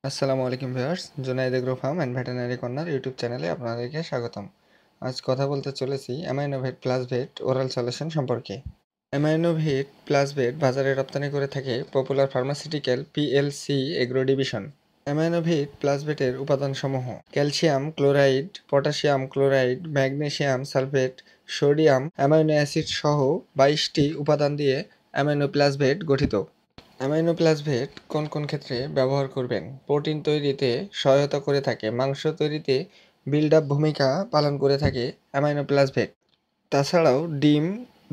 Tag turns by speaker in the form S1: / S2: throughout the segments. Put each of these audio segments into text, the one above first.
S1: আসসালামু আলাইকুম viewers, Junaid agro farm and veterinary corner YouTube চ্যানেলে আপনাদেরকে স্বাগতম। আজ কথা বলতে চলেছি Aminovet plus vet oral solution সম্পর্কে। অ্যামাইনোভেট প্লাস ভেট বাজারে রপ্তানি করে থাকে popular pharmaceutical PLC agro division. Aminovet plus ভেটের উপাদানসমূহ: calcium chloride, potassium chloride, magnesium sulphate, sodium amino acid সহ 22টি উপাদান দিয়ে অ্যামাইনো প্লাস ভেট গঠিত। অ্যামাইনো প্লাসভেট কোন কোন ক্ষেত্রে ব্যবহার করবেন? প্রোটিন তৈরিতে সহায়তা করে থাকে, মাংস তৈরিতে বিল্ড আপ ভূমিকা পালন করে থাকে অ্যামাইনো প্লাসভেট। তাছাড়াও ডিম,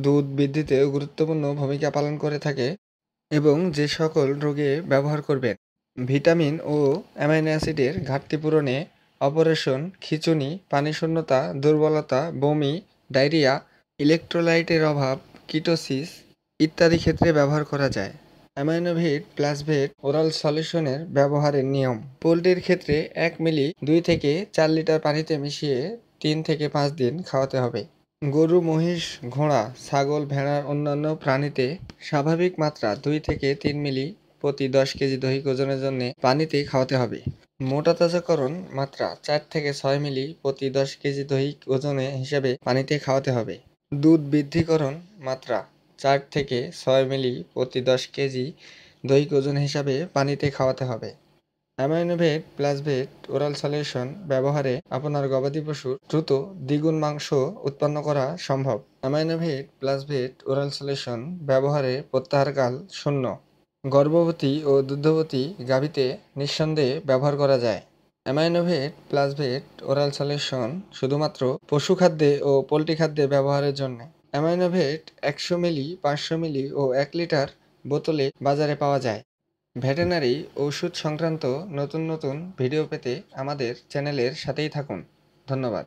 S1: দুধ বৃদ্ধিতেও গুরুত্বপূর্ণ ভূমিকা পালন করে থাকে। এবং যে সকল রোগে ব্যবহার করবেন: ভিটামিন ও অ্যামাইনো অ্যাসিডের ঘাটতি পূরণে, অপারেশন, খিঁচুনি, পানিশূন্যতা, দুর্বলতা, বমি, ডায়রিয়া, ইলেকট্রোলাইটের অভাব, কিটোসিস ইত্যাদি ক্ষেত্রে ব্যবহার করা যায়। অ্যামাইনোভেট প্লাসভেট ওরাল সলিউশনের ব্যবহারের নিয়ম: পোলট্রির ক্ষেত্রে 1 মিলি 2 থেকে 4 লিটার পানিতে মিশিয়ে 3 থেকে 5 দিন খাওয়াতে হবে। গরু, মহিষ, ঘোড়া, ছাগল, ভেড়ার অন্যান্য প্রাণীতে স্বাভাবিক মাত্রা 2 থেকে 3 মিলি প্রতি 10 কেজি দৈহিক ওজনের জন্য পানিতে খাওয়াতে হবে। মোটা তাজাকরণ মাত্রা 4 থেকে 6 মিলি প্রতি 10 কেজি দৈহিক ওজনে হিসেবে পানিতে খাওয়াতে হবে। দুধ বৃদ্ধিকরণ মাত্রা 4 থেকে 6 মিলি প্রতি 10 কেজি দৈহিক ওজন হিসাবে পানিতে খাওয়াতে হবে। অ্যামাইনোভেট প্লাসভেট ওরাল সলিউশন ব্যবহারে আপনার গবাদি পশুর দ্রুত দ্বিগুণ মাংস উৎপন্ন করা সম্ভব। অ্যামাইনোভেট প্লাসভেট ওরাল সলিউশন ব্যবহারে প্রত্যাহারকাল 0। গর্ভবতী ও দুগ্ধবতী গাভীতে নিঃসন্দেহে ব্যবহার করা যায়। অ্যামাইনোভেট প্লাসভেট ওরাল সলিউশন শুধুমাত্র পশু খাদ্যে ও পোলট্রি খাদ্যে ব্যবহারের জন্য। অ্যামাইনোভেট 100 মিলি, 500 মিলি ও 1 লিটার বোতলে বাজারে পাওয়া যায়। ভেটেরিনারি ওষুধ সংক্রান্ত নতুন নতুন ভিডিও পেতে আমাদের চ্যানেলের সাথেই থাকুন। ধন্যবাদ।